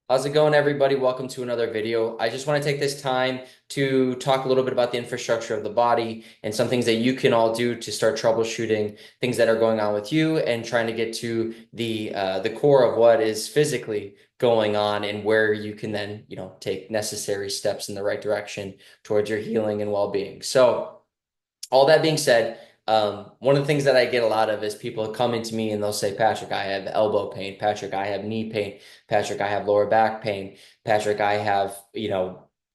How's it going, everybody? Welcome to another video. I just want to take this time to talk a little bit about the infrastructure of the body and some things that you can all do to start troubleshooting things that are going on with you and trying to get to the core of what is physically going on and where you can then, take necessary steps in the right direction towards your healing and well-being. So, all that being said, one of the things that I get a lot of is people coming to me and they'll say, Patrick, I have elbow pain. Patrick, I have knee pain. Patrick, I have lower back pain. Patrick, I have,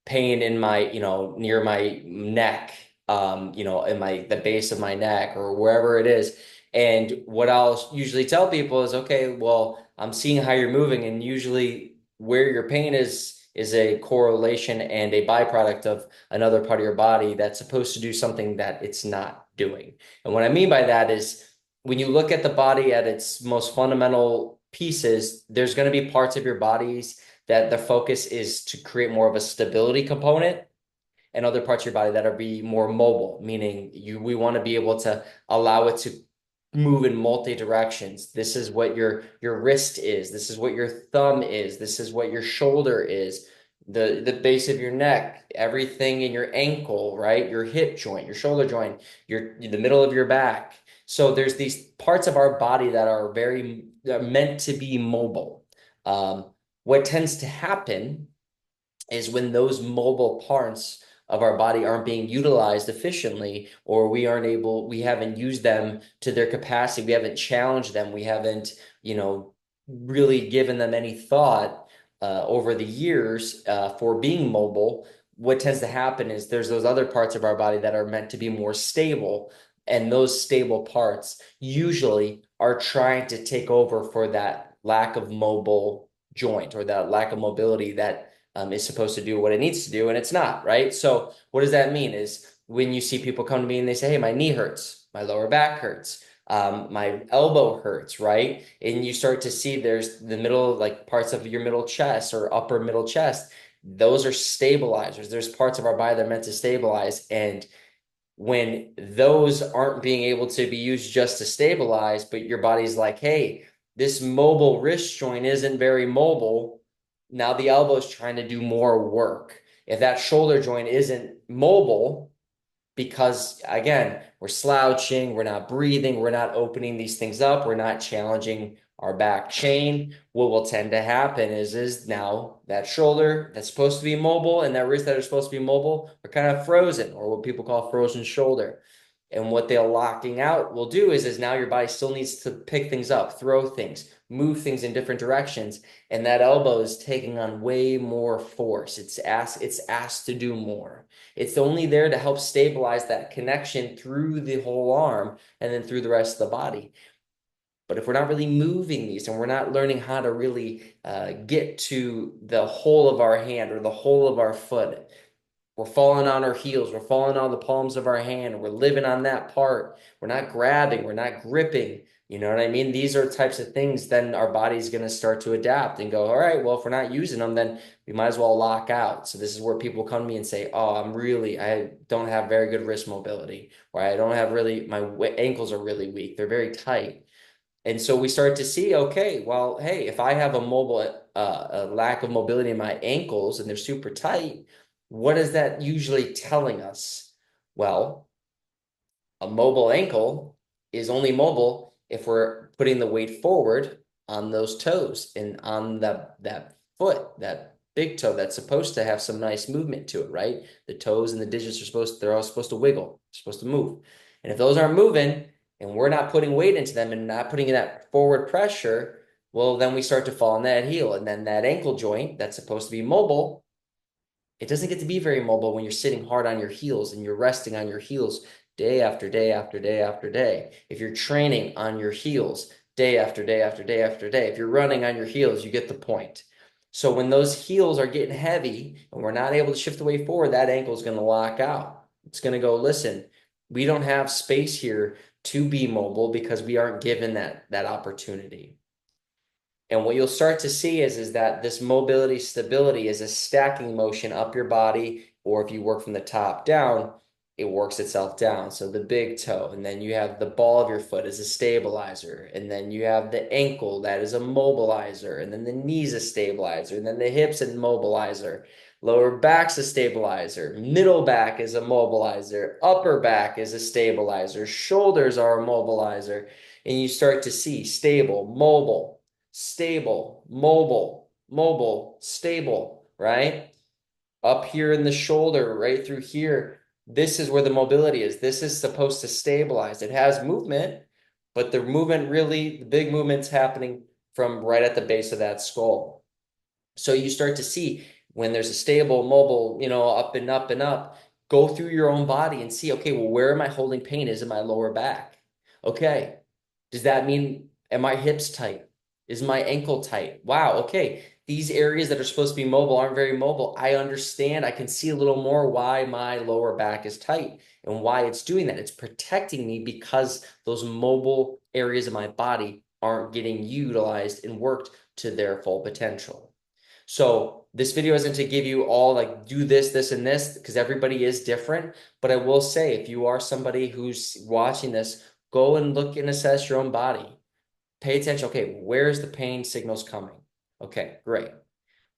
pain in my, near my neck, in the base of my neck or wherever it is. And what I'll usually tell people is, okay, well, I'm seeing how you're moving, and usually where your pain is a correlation and a byproduct of another part of your body that's supposed to do something that it's not doing. And what I mean by that is when you look at the body at its most fundamental pieces, there's going to be parts of your bodies that the focus is to create more of a stability component, and other parts of your body that are be more mobile, meaning we want to be able to allow it to move in multi directions. This is what your wrist is. This is what your thumb is. This is what your shoulder is. The base of your neck, everything in your ankle, right? Your hip joint, your shoulder joint, the middle of your back. So there's these parts of our body that are meant to be mobile. What tends to happen is when those mobile parts of our body aren't being utilized efficiently, or we haven't used them to their capacity, we haven't challenged them, we haven't, really given them any thought over the years for being mobile. What tends to happen is there's those other parts of our body that are meant to be more stable, and those stable parts usually are trying to take over for that lack of mobile joint or that lack of mobility that is supposed to do what it needs to do, and it's not, right? So what does that mean is when you see people come to me and they say, hey, my knee hurts, my lower back hurts, my elbow hurts, right? And you start to see there's the middle, like parts of your middle chest or upper middle chest. Those are stabilizers. There's parts of our body that are meant to stabilize. And when those aren't being able to be used just to stabilize, but your body's like, hey, this mobile wrist joint isn't very mobile. Now the elbow is trying to do more work. If that shoulder joint isn't mobile, because again, we're slouching, we're not breathing, we're not opening these things up, we're not challenging our back chain. What will tend to happen is now that shoulder that's supposed to be mobile and that wrist that are supposed to be mobile are kind of frozen, or what people call frozen shoulder. And what they'll locking out will do is now your body still needs to pick things up, throw things, move things in different directions, and that elbow is taking on way more force. It's asked to do more. It's only there to help stabilize that connection through the whole arm and then through the rest of the body. But if we're not really moving these and we're not learning how to really get to the whole of our hand or the whole of our foot, we're falling on our heels, we're falling on the palms of our hand, we're living on that part. We're not grabbing, we're not gripping. You know what I mean? These are types of things, then our body's going to start to adapt and go, all right, well, if we're not using them, then we might as well lock out. So this is where people come to me and say, oh, I don't have very good wrist mobility, or I don't have really, my ankles are really weak. They're very tight. And so we start to see, okay, well, hey, if I have a lack of mobility in my ankles and they're super tight, what is that usually telling us? Well, a mobile ankle is only mobile if we're putting the weight forward on those toes and on that foot, that big toe that's supposed to have some nice movement to it, right? The toes and the digits they're all supposed to wiggle, supposed to move. And if those aren't moving and we're not putting weight into them and not putting that forward pressure, well, then we start to fall on that heel. And then that ankle joint that's supposed to be mobile, it doesn't get to be very mobile when you're sitting hard on your heels and you're resting on your heels day after day after day after day. If you're training on your heels day after day after day after day, if you're running on your heels, you get the point. So when those heels are getting heavy and we're not able to shift the way forward, that ankle is going to lock out. It's going to go, listen, we don't have space here to be mobile because we aren't given that opportunity. And what you'll start to see is that this mobility stability is a stacking motion up your body, or if you work from the top down, it works itself down. So the big toe, and then you have the ball of your foot as a stabilizer, and then you have the ankle that is a mobilizer, and then the knees a stabilizer, and then the hips a mobilizer. Lower back's a stabilizer, middle back is a mobilizer, upper back is a stabilizer, shoulders are a mobilizer, and you start to see stable, mobile, stable, mobile, mobile, stable, right? Up here in the shoulder, right through here. This is where the mobility is. This is supposed to stabilize. It has movement, but the movement really, the big movement's happening from right at the base of that skull. So you start to see when there's a stable, mobile, up and up and up, go through your own body and see, okay, well, where am I holding pain? Is it my lower back? Okay. Does that mean, am my hips tight? Is my ankle tight? Wow. Okay. These areas that are supposed to be mobile aren't very mobile. I understand. I can see a little more why my lower back is tight and why it's doing that. It's protecting me because those mobile areas of my body aren't getting utilized and worked to their full potential. So this video isn't to give you all like do this, this, and this, because everybody is different. But I will say, if you are somebody who's watching this, go and look and assess your own body. Pay attention. Okay, where's the pain signals coming? Okay, great.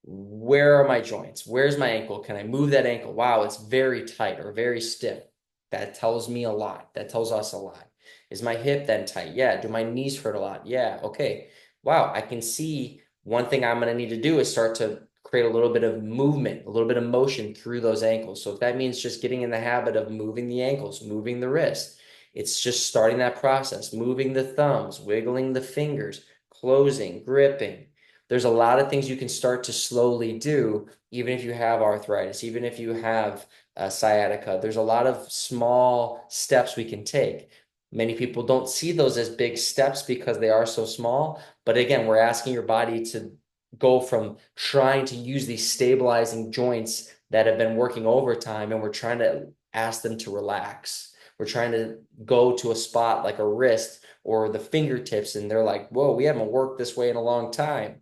Where are my joints? Where's my ankle? Can I move that ankle? Wow, it's very tight or very stiff. That tells me a lot. That tells us a lot. Is my hip then tight? Yeah. Do my knees hurt a lot? Yeah. Okay. Wow, I can see one thing I'm going to need to do is start to create a little bit of movement, a little bit of motion through those ankles. So if that means just getting in the habit of moving the ankles, moving the wrist, it's just starting that process, moving the thumbs, wiggling the fingers, closing, gripping. There's a lot of things you can start to slowly do, even if you have arthritis, even if you have sciatica. There's a lot of small steps we can take. Many people don't see those as big steps because they are so small. But again, we're asking your body to go from trying to use these stabilizing joints that have been working overtime, and we're trying to ask them to relax. We're trying to go to a spot like a wrist or the fingertips, and they're like, whoa, we haven't worked this way in a long time.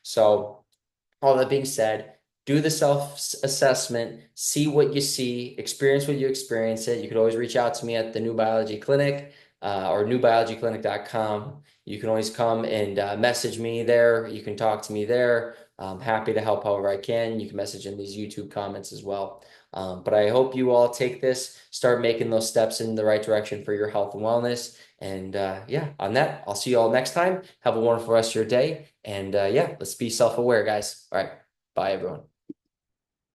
So, all that being said, do the self-assessment, see what you see, experience what you experience it. You could always reach out to me at the New Biology Clinic or newbiologyclinic.com. You can always come and message me there. You can talk to me there. I'm happy to help however I can. You can message in these YouTube comments as well. But I hope you all take this, start making those steps in the right direction for your health and wellness. And yeah, on that, I'll see you all next time. Have a wonderful rest of your day. And yeah, let's be self-aware, guys. All right. Bye, everyone.